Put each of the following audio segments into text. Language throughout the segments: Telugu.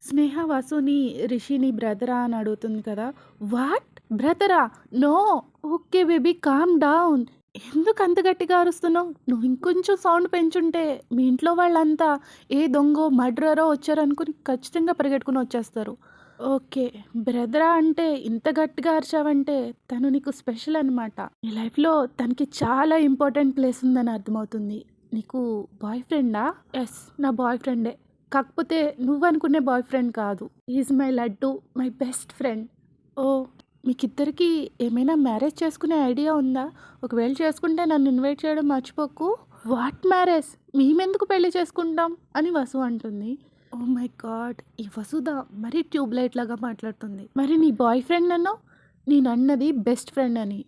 స్నేహ వసుని రిషిని బ్రదరా అని అడుగుతుంది కదా! వాట్? బ్రదరా? No. Okay baby calm down. ఎందుకు అంత గట్టిగా అరుస్తున్నావు? నువ్వు ఇంకొంచెం సౌండ్ పెంచుంటే మీ ఇంట్లో వాళ్ళంతా ఏ దొంగో, మర్డరరో వచ్చారనుకుని ఖచ్చితంగా పరిగెట్టుకొని వచ్చేస్తారు. ఓకే. బ్రదరా అంటే ఇంత గట్టిగా అరిచావంటే తను నీకు స్పెషల్ అనమాట. నీ లైఫ్‌లో తనకి చాలా ఇంపార్టెంట్ ప్లేస్ ఉందని అర్థమవుతుంది. నీకు బాయ్ ఫ్రెండా? యెస్. నా బాయ్ ఫ్రెండే. కాకపోతే నువ్వనుకునే బాయ్ ఫ్రెండ్ కాదు. He is my Laddu. My best friend. Oh! మీకిద్దరికీ ఏమైనా మ్యారేజ్ చేసుకునే ఐడియా ఉందా? ఒకవేళ చేసుకుంటే నన్ను ఇన్వైట్ చేయడం మర్చిపోకు. What marriage? మేమెందుకు పెళ్లి చేసుకుంటాం? అని వసు అంటుంది. Oh my God! ఈ వసుధ మరీ ట్యూబ్‌లైట్ లాగా మాట్లాడుతుంది. మరి నీ బాయ్ ఫ్రెండ్ అన్నావు? నేనన్నది బెస్ట్ ఫ్రెండ్ అని.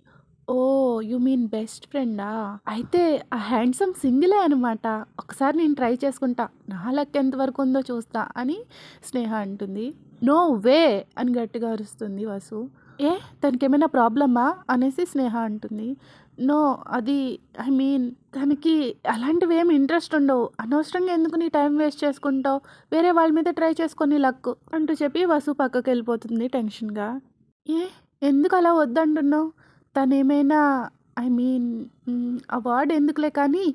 ఓహ్! యూ మీన్ బెస్ట్ ఫ్రెండా? అయితే ఆ హ్యాండ్సమ్ సింగిలే అనమాట. ఒకసారి నేను ట్రై చేసుకుంటా. నా లక్ ఎంతవరకు ఉందో చూస్తా అని స్నేహ అంటుంది. No way! అని గట్టిగా అరుస్తుంది వసు. ఏ తనకేమైనా ప్రాబ్లమా? అనేసి స్నేహ అంటుంది. నో అది ఐ మీన్ తనకి అలాంటివేమి ఇంట్రెస్ట్ ఉండవు. అనవసరంగా ఎందుకు నీ టైం వేస్ట్ చేసుకుంటావు? వేరే వాళ్ళ మీద ట్రై చేసుకో నీ లక్ అంటూ చెప్పి వసు పక్కకెళ్ళిపోతుంది టెన్షన్‌గా. ఏ ఎందుకలా వద్దంటున్నావు? తనేమైనా ఐ మీన్ ఆ వర్డ్ ఎందుకులే కానీ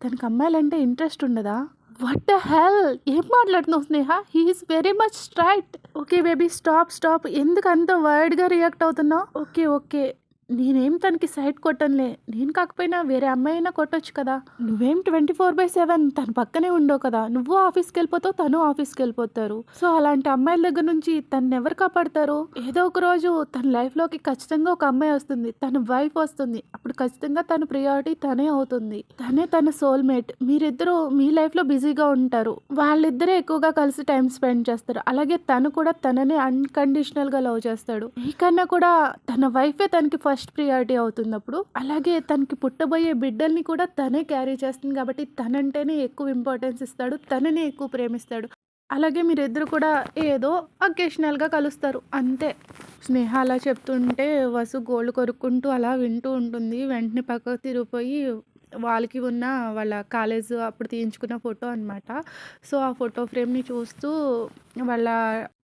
తనకి అమ్మాయిలంటే ఇంట్రెస్ట్ ఉండదా? What the hell! ఏం మాట్లాడుతున్నావు Sneha? He is very much straight. Okay baby stop, stop. ఎందుకు అంత వైల్డ్‌గా రియాక్ట్ అవుతున్నావు? Okay, okay. నేనేం తనకి సైట్ కొట్టనులే. నేను కాకపోయినా వేరే అమ్మాయైనా కొట్టొచ్చు కదా! నువ్వేం 24/7 తన పక్కనే ఉండవు కదా! నువ్వు ఆఫీస్‌కెళ్ళిపోతావు, తను ఆఫీస్‌కెళ్ళిపోతారు. సో, అలాంటి అమ్మాయిల దగ్గర నుంచి తననెవరు కాపాడతారు? ఏదో ఒక రోజు తన లైఫ్‌లోకి ఖచ్చితంగా ఒక అమ్మాయి వస్తుంది. తన వైఫ్ వస్తుంది. అప్పుడు ఖచ్చితంగా తన ప్రియారిటీ తనే అవుతుంది. తనే తన సోల్‌మేట్. మీరిద్దరూ మీ లైఫ్‌లో బిజీగా ఉంటారు. వాళ్ళిద్దరే ఎక్కువగా కలిసి టైమ్ స్పెండ్ చేస్తారు. అలాగే తను కూడా తనని అన్‌కండిషనల్‌గా లవ్ చేస్తాడు. మీకన్నా కూడా తన వైఫే తనకి ఫస్ట్ ప్రియారిటీ అవుతున్నప్పుడు, అలాగే తనకి పుట్టబోయే బిడ్డల్ని కూడా తనే క్యారీ చేస్తుంది కాబట్టి తనంటేనే ఎక్కువ ఇంపార్టెన్స్ ఇస్తాడు. తననే ఎక్కువ ప్రేమిస్తాడు. అలాగే మీరిద్దరు కూడా ఏదో అకేషనల్‌గా కలుస్తారు అంతే. స్నేహ అలా చెప్తుంటే వసు గోళ్ళు కొరుక్కుంటూ అలా వింటూ ఉంటుంది. వెంటనే పక్కకు తిరిగిపోయి వాళ్ళకి ఉన్న వాళ్ళ కాలేజ్ అప్పుడు తీయించుకున్న ఫోటో అనమాట. సో, ఆ ఫోటో ఫ్రేమ్‌ని చూస్తూ వాళ్ళ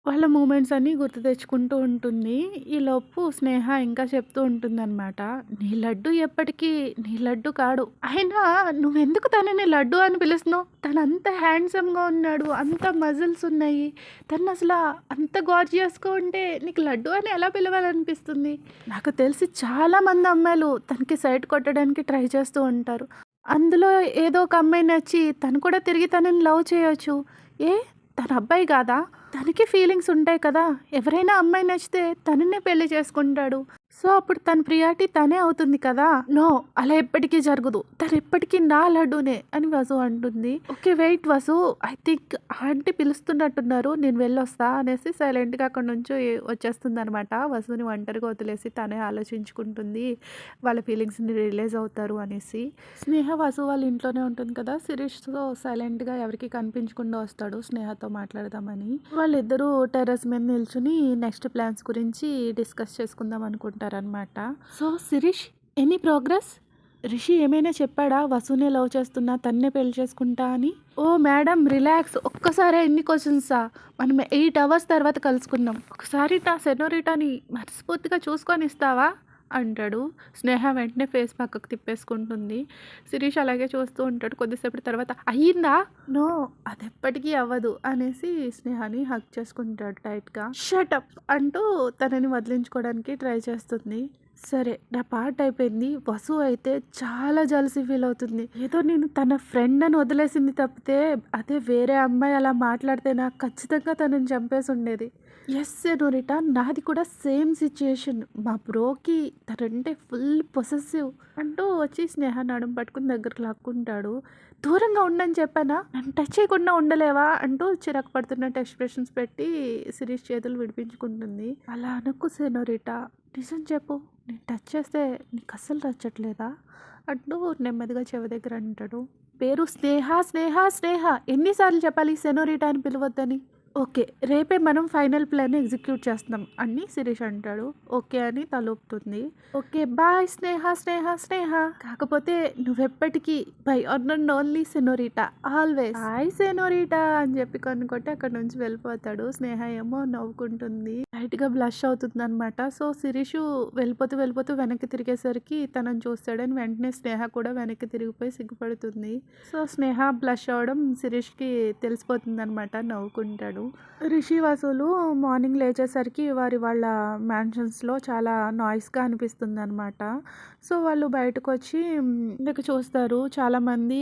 వాళ్ళ మూమెంట్స్ అన్నీ గుర్తు తెచ్చుకుంటూ ఉంటుంది. ఈలోపు స్నేహ ఇంకా చెప్తూ ఉంటుందనమాట. "నీ లడ్డు ఎప్పటికీ నీ లడ్డు కాడు. అయినా నువ్వెందుకు తనని లడ్డు అని పిలుస్తున్నావు? తనంత హ్యాండ్సమ్‌గా ఉన్నాడు. అంత మజిల్స్ ఉన్నాయి. తనసల అంత గార్జియస్‌గా ఉంటే నీకు లడ్డు అని ఎలా పిలవాలనిపిస్తుంది?" నాకు తెలిసి చాలామంది అమ్మాయిలు తనకి సైట్ కొట్టడానికి ట్రై చేస్తూ ఉంటారు. అందులో ఏదో ఒక అమ్మాయి నచ్చి తను కూడా తిరిగి తనని లవ్ చేయొచ్చు. ఏ తను అబ్బాయి కాదా? తనకి ఫీలింగ్స్ ఉంటాయి కదా! ఎవరైనా అమ్మాయి నచ్చితే తననే పెళ్లి చేసుకుంటాడు. సో, అప్పుడు తన ప్రియారిటీ తనే అవుతుంది కదా! నో అలా ఎప్పటికీ జరగదు. తనెప్పటికీ నా లడ్డూనే అని వసు అంటుంది. Okay wait Vasu I think aunty పిలుస్తున్నట్టున్నారు. నేను వెళ్ళొస్తా అనేసి సైలెంట్‌గా అక్కడి నుంచి వచ్చేస్తుందనమాట. వసుని ఒంటరిగా వదిలేసి తనే ఆలోచించుకుంటుంది. వాళ్ళ ఫీలింగ్స్‌ని రిలీజ్ అవుతారు అనేసి. స్నేహ వసు వాళ్ళ ఇంట్లోనే ఉంటుంది కదా! శిరీష్‌తో సైలెంట్‌గా ఎవరికీ కనిపించకుండా వస్తాడు స్నేహతో మాట్లాడదామని. వాళ్ళిద్దరూ టెర్రస్ మీద నిల్చొని నెక్స్ట్ ప్లాన్స్ గురించి డిస్కస్ చేసుకుందాం అనుకుంటారనమాట. So, Shirish any progress? Rishi ఏమైనా చెప్పాడా? వసునే లవ్ చేస్తున్నా, తన్నే పెళ్లి చేసుకుంటా అని? ఓహ్! Madam relax. ఒక్కసారే ఇన్ని క్వెషన్సా? మనం 8 అవర్స్ తర్వాత కలుసుకుందాం. ఒకసారి సెనోరిటాని మనస్ఫూర్తిగా చూసుకొని ఇస్తావా? అంటాడు. స్నేహ వెంటనే ఫేస్ పక్కకు తిప్పేసుకుంటుంది. శిరీష్ అలాగే చూస్తూ ఉంటాడు. కొద్దిసేపటి తర్వాత అయ్యిందా? నో అదెప్పటికీ అవ్వదు అనేసి స్నేహని హగ్ చేసుకుంటాడు టైట్‌గా. షట్ అప్ అంటూ తనని వదిలించుకోవడానికి ట్రై చేస్తుంది. సరే నా పార్ట్ అయిపోయింది. వసు అయితే చాలా జెలసీ ఫీల్ అవుతుంది. ఏదో నేను తన ఫ్రెండ్ అని వదిలేసింది తప్పితే అదే వేరే అమ్మాయి అలా మాట్లాడితే నాకు ఖచ్చితంగా తనని చంపేసి ఉండేది. యెస్ సెనోరిటా నాది కూడా సేమ్ సిచ్యుయేషన్. మా బ్రోకి తనంటే ఫుల్ పొసెసివ్ అంటూ వచ్చి స్నేహ నడుం పట్టుకుని దగ్గరకు లాక్కుంటాడు. దూరంగా ఉండని చెప్పానా? నన్ను టచ్ చేయకుండా ఉండలేవా? అంటూ చిరాకు పడుతున్నట్టు ఎక్స్ప్రెషన్స్ పెట్టి శిరీష్ చేతులు విడిపించుకుంటుంది. అలా అనకు సెనోరిటా. నిజం చెప్పు. నేను టచ్ చేస్తే నీకు అస్సలు నచ్చట్లేదా? అంటూ నెమ్మదిగా చెవి దగ్గర అంటాడు. పేరు స్నేహ, స్నేహ, స్నేహ. ఎన్నిసార్లు చెప్పాలి సెనోరిటా అని పిలవద్దని? ఓకే. రేపే మనం ఫైనల్ ప్లాన్ ఎగ్జిక్యూట్ చేస్తున్నాం అని శిరీష్ అంటాడు. ఓకే అని తలూపుతుంది. ఓకే. బాయ్ స్నేహ, స్నేహ, స్నేహ. కాకపోతే నువ్వెప్పటికీ my one and only senorita always. Hi senorita అని చెప్పి కనుక్కొట్టి అక్కడి నుంచి వెళ్ళిపోతాడు. స్నేహ ఏమో నవ్వుకుంటుంది. లైట్‌గా బ్లష్ అవుతుందనమాట. సో, శిరీషు వెళ్ళిపోతూ, వెళ్ళిపోతూ వెనక్కి తిరిగేసరికి తనని చూస్తాడని వెంటనే స్నేహ కూడా వెనక్కి తిరిగిపోయి సిగ్గుపడుతుంది. సో, స్నేహ బ్లష్ అవ్వడం శిరీష్‌కి తెలిసిపోతుందనమాట. నవ్వుకుంటాడు. రిషి, వసులు మార్నింగ్ లేచేసరికి వాళ్ళ మ్యాన్షన్స్‌లో చాలా నాయిస్‌గా అనిపిస్తుందనమాట. సో, వాళ్ళు బయటకొచ్చి ఇందాక చూస్తారు చాలామంది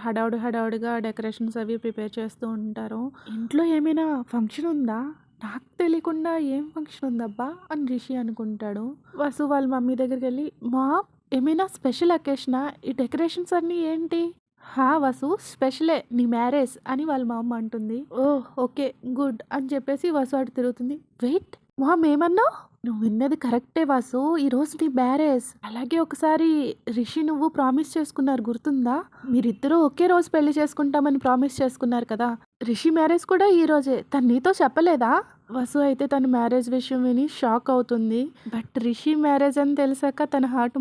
హడావుడిగా డెకరేషన్స్ అవి ప్రిపేర్ చేస్తూ ఉంటారు. ఇంట్లో ఏమైనా ఫంక్షన్ ఉందా? నాకు తెలియకుండా ఏం ఫంక్షన్ ఉందబ్బా అని రిషి అనుకుంటాడు. వసు వాళ్ళ మమ్మీ దగ్గరికెళ్ళి, మామ్ ఏమైనా స్పెషల్ అకేషనా? ఈ డెకరేషన్స్ అన్నీ ఏంటి? హా! వసు స్పెషలే నీ మ్యారేజ్ అని వాళ్ళ మమ్మ అంటుంది. ఓహ్! ఓకే. గుడ్ అని చెప్పేసి వసు అటు తిరుగుతుంది. వెయిట్ మామ్ ఏమన్నావు? నువ్వు విన్నది కరెక్టే వాసు. ఈరోజు నీ మ్యారేజ్. అలాగే ఒకసారి రిషి నువ్వు ప్రామిస్ చేసుకున్నారు గుర్తుందా? మీరిద్దరూ ఒకే రోజు పెళ్లి చేసుకుంటామని ప్రామిస్ చేసుకున్నారు కదా! రిషి మ్యారేజ్ కూడా ఈ రోజే. తను నీతో చెప్పలేదా? వసు అయితే తన మ్యారేజ్ విషయం విని షాక్ అవుతుంది. బట్ రిషి మ్యారేజ్ అని తెలిసాక తన హార్ట్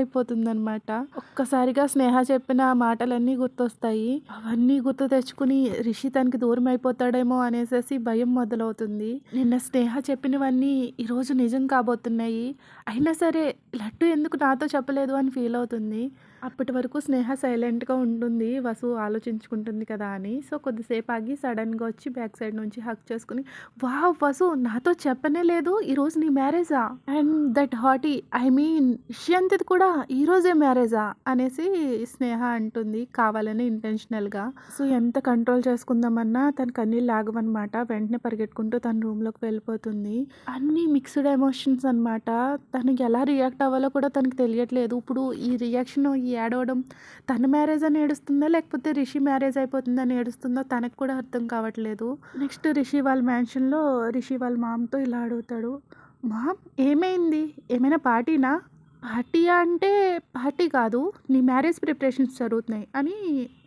ముక్కలైపోతుందనమాట. ఒక్కసారిగా స్నేహ చెప్పిన ఆ మాటలన్నీ గుర్తొస్తాయి. అవన్నీ గుర్తు తెచ్చుకుని రిషి తనకి దూరం అయిపోతాడేమో అనేసేసి భయం మొదలవుతుంది. నిన్న స్నేహ చెప్పినవన్నీ ఈరోజు నిజం కాబోతున్నాయి. అయినా సరే లడ్డు ఎందుకు నాతో చెప్పలేదు అని ఫీల్ అవుతుంది. అప్పటి వరకు స్నేహ సైలెంట్‌గా ఉంటుంది. వసు ఆలోచించుకుంటుంది కదా అని. సో, కొద్దిసేపు ఆగి సడెన్‌గా వచ్చి బ్యాక్ సైడ్ నుంచి హగ్ చేసుకొని, వావ్! వసు నాతో చెప్పనే లేదు. ఈరోజు నీ మ్యారేజా? And that hottie I mean ఇషియంతిది కూడా ఈరోజే మ్యారేజా? అనేసి స్నేహ అంటుంది కావాలని ఇంటెన్షనల్‌గా. సో, ఎంత కంట్రోల్ చేసుకుందామన్నా తన కన్నీళ్ళు ఆగవనమాట. వెంటనే పరిగెట్టుకుంటూ తన రూమ్‌లోకి వెళ్ళిపోతుంది. అన్నీ మిక్స్డ్ ఎమోషన్స్ అనమాట. తనకి ఎలా రియాక్ట్ అవ్వాలో కూడా తనకి తెలియట్లేదు. ఇప్పుడు ఈ రియాక్షన్, ఈ ఏడవడం తన మ్యారేజ్ అని ఏడుస్తుందా? లేకపోతే రిషి మ్యారేజ్ అయిపోతుందని ఏడుస్తుందో తనకు కూడా అర్థం కావట్లేదు. నెక్స్ట్ రిషి వాళ్ళ మ్యాన్షన్‌లో రిషి వాళ్ళ మామ్‌తో ఇలా అడుగుతాడు. మామ్ ఏమైంది? ఏమైనా పార్టీనా? పార్టీయా అంటే పార్టీ కాదు. నీ మ్యారేజ్ ప్రిపరేషన్స్ జరుగుతున్నాయి అని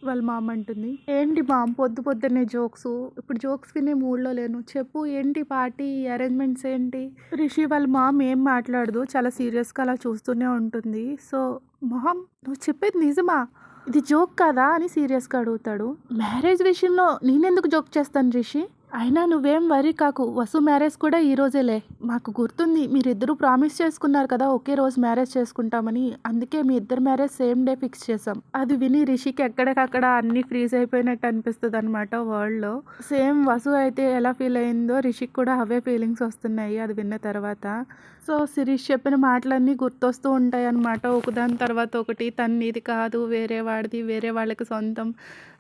వాళ్ళ మామ్ అంటుంది. ఏంటి మామ్ పొద్దున్నే జోక్సు? ఇప్పుడు జోక్స్ వినే మూడ్‌లో లేను. చెప్పు ఏంటి పార్టీ? అరేంజ్‌మెంట్స్ ఏంటి? రిషి వాళ్ళ మామ్ ఏం మాట్లాడదు. చాలా సీరియస్‌గా అలా చూస్తూనే ఉంటుంది. సో, మామ్ నువ్వు చెప్పేది నిజమా? ఇది జోక్ కాదా? అని సీరియస్‌గా అడుగుతాడు. మ్యారేజ్ విషయంలో నేనెందుకు జోక్ చేస్తాను రిషి? అయినా నువ్వేం వరీ కాకు. వసు మ్యారేజ్ కూడా ఈ రోజేలే. మాకు గుర్తుంది మీరిద్దరూ ప్రామిస్ చేసుకున్నారు కదా! ఒకే రోజు మ్యారేజ్ చేసుకుంటామని. అందుకే మీ ఇద్దరి మ్యారేజ్ సేమ్ డే ఫిక్స్ చేసాం. అది విని రిషికి ఎక్కడికక్కడ అన్నీ ఫ్రీజ్ అయిపోయినట్టు అనిపిస్తదనమాట వరల్డ్‌లో. సేమ్ వసు అయితే ఎలా ఫీల్ అయిందో రిషికి కూడా అవే ఫీలింగ్స్ వస్తున్నాయి అది విన్న తర్వాత. సో, శిరీష్ చెప్పిన మాటలన్నీ గుర్తొస్తూ ఉంటాయన్నమాట. ఒకదాని తర్వాత ఒకటి. తను నీది కాదు, వేరే వాడిది, వేరే వాళ్ళకి సొంతం.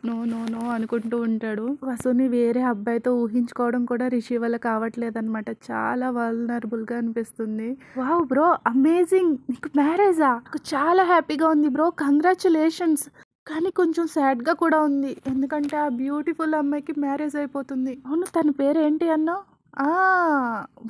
నో, నో, నో అనుకుంటూ ఉంటాడు. వసుని వేరే అబ్బాయితో ఊహించుకోవడం కూడా రిషి వల్ల కావట్లేదనమాట. చాలా వల్నరబుల్‌గా అనిపిస్తుంది. వావ్! Bro amazing! నీకు మ్యారేజా? నాకు చాలా హ్యాపీగా ఉంది బ్రో. కంగ్రాచ్యులేషన్స్! కానీ కొంచెం సాడ్‌గా కూడా ఉంది. ఎందుకంటే ఆ బ్యూటిఫుల్ అమ్మాయికి మ్యారేజ్ అయిపోతుంది. అవును తన పేరేంటి అన్నావు? ఆ!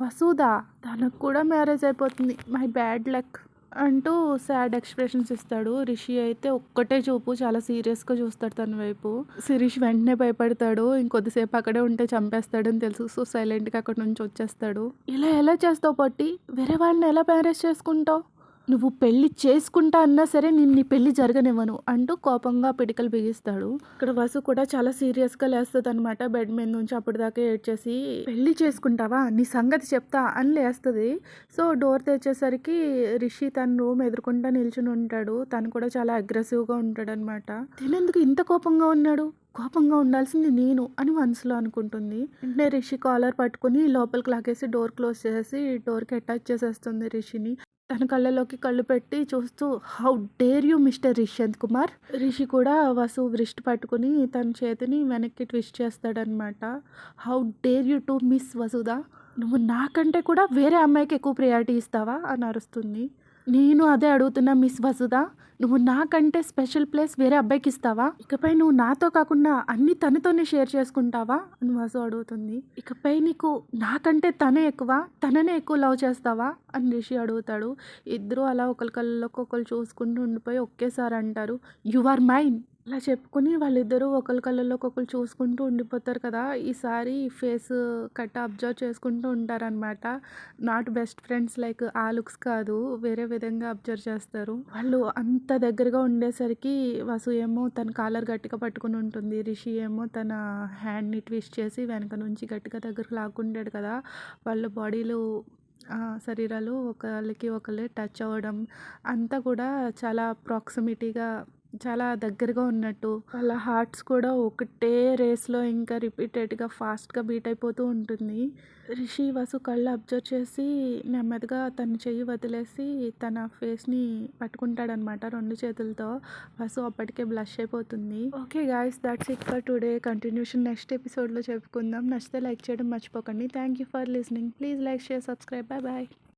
వసుధ. తనకు కూడా మ్యారేజ్ అయిపోతుంది. మై బ్యాడ్ లక్ అంటూ సాడ్ ఎక్స్‌ప్రెషన్స్ ఇస్తాడు. రిషి అయితే ఒక్కటే చూపు చాలా సీరియస్‌గా చూస్తాడు తన వైపు. శిరీష్ వెంటనే భయపడతాడు. ఇంకొద్దిసేపు అక్కడే ఉంటే చంపేస్తాడని తెలుసు. సో, సైలెంట్‌గా అక్కడి నుంచి వచ్చేస్తాడు. ఇలా ఎలా చేస్తావు పొట్టి? వేరే వాళ్ళని ఎలా మ్యారేజ్ చేసుకుంటావు? నువ్వు పెళ్లి చేసుకుంటా అన్నా సరే నేను నీ పెళ్లి జరగనివ్వను అంటూ కోపంగా పిడికలు బిగిస్తాడు. ఇక్కడ వసు కూడా చాలా సీరియస్‌గా లేస్తదనమాట. బెడ్ మీద నుంచి అప్పటిదాకా ఏడ్చేసి, పెళ్లి చేసుకుంటావా? నీ సంగతి చెప్తా అని లేస్తది. సో, డోర్ తెరిచేసరికి రిషి తన రూమ్ ఎదురుకుంటా నిల్చుని ఉంటాడు. తను కూడా చాలా అగ్రెసివ్‌గా ఉంటాడనమాట. తినెందుకు ఇంత కోపంగా ఉన్నాడు? కోపంగా ఉండాల్సింది నేను అని మనసులో అనుకుంటుంది. వెంటనే రిషి కాలర్ పట్టుకుని లోపలికి లాగేసి డోర్ క్లోజ్ చేసేసి డోర్‌కి అటాచ్ చేసేస్తుంది రిషిని. తన కళ్ళలోకి కళ్ళు పెట్టి చూస్తూ, how dare you mister Rishanth Kumar? Rishi కూడా వసు వ్రిస్ట్ పట్టుకుని తన చేతిని వెనక్కి ట్విస్ట్ చేస్తాడనమాట. How dare you to miss Vasudha? నువ్వు నాకంటే కూడా వేరే అమ్మాయికి ఎక్కువ ప్రయారిటీ ఇస్తావా అని అరుస్తుంది. నేను అదే అడుగుతున్నా మిస్ వసుధ. నువ్వు నాకంటే స్పెషల్ ప్లేస్ వేరే అబ్బాయికి ఇస్తావా? ఇకపై నువ్వు నాతో కాకుండా అన్ని తనతోనే షేర్ చేసుకుంటావా అని వసు అడుగుతుంది. ఇకపై నీకు నాకంటే తనే ఎక్కువ, తననే ఎక్కువ లవ్ చేస్తావా అని రిషి అడుగుతాడు. ఇద్దరు అలా ఒకరి కళ్ళలోకి ఒకరు చూసుకుంటూ ఉండిపోయి ఒకేసారి అంటారు, యు ఆర్ మైన్. అలా చెప్పుకొని వాళ్ళిద్దరూ ఒకళ్ళ కళ్ళలోకి ఒకళ్ళు చూసుకుంటూ ఉండిపోతారు కదా! ఈసారి ఫేస్ కట్ అబ్జర్వ్ చేసుకుంటూ ఉంటారనమాట. నాట్ బెస్ట్ ఫ్రెండ్స్ లైక్ ఆ లుక్స్ కాదు. వేరే విధంగా అబ్జర్వ్ చేస్తారు. వాళ్ళు అంత దగ్గరగా ఉండేసరికి వసు ఏమో తన కాలర్ గట్టిగా పట్టుకొని ఉంటుంది. రిషి ఏమో తన హ్యాండ్‌ని ట్విస్ట్ చేసి వెనక నుంచి గట్టిగా దగ్గరకు లాక్కుంటాడు కదా! వాళ్ళ బాడీలు శరీరాలు ఒకళ్ళకి ఒకళ్ళు టచ్ అవ్వడం అంతా కూడా చాలా ప్రాక్సిమిటీగా చాలా దగ్గరగా ఉన్నట్టు. వాళ్ళ హార్ట్స్ కూడా ఒకటే రేస్‌లో ఇంకా రిపీటెడ్‌గా ఫాస్ట్‌గా బీట్ అయిపోతూ ఉంటుంది. రిషి వసు కళ్ళు అబ్జర్వ్ చేసి నెమ్మదిగా తన చెయ్యి వదిలేసి తన ఫేస్‌ని పట్టుకుంటాడనమాట 2 చేతులతో. వసు అప్పటికే బ్లష్ అయిపోతుంది. Okay guys, that's it for today. Continuation next ఎపిసోడ్‌లో చెప్పుకుందాం. నచ్చితే లైక్ చేయడం మర్చిపోకండి. Thank you for listening. Please like, share, subscribe. Bye bye.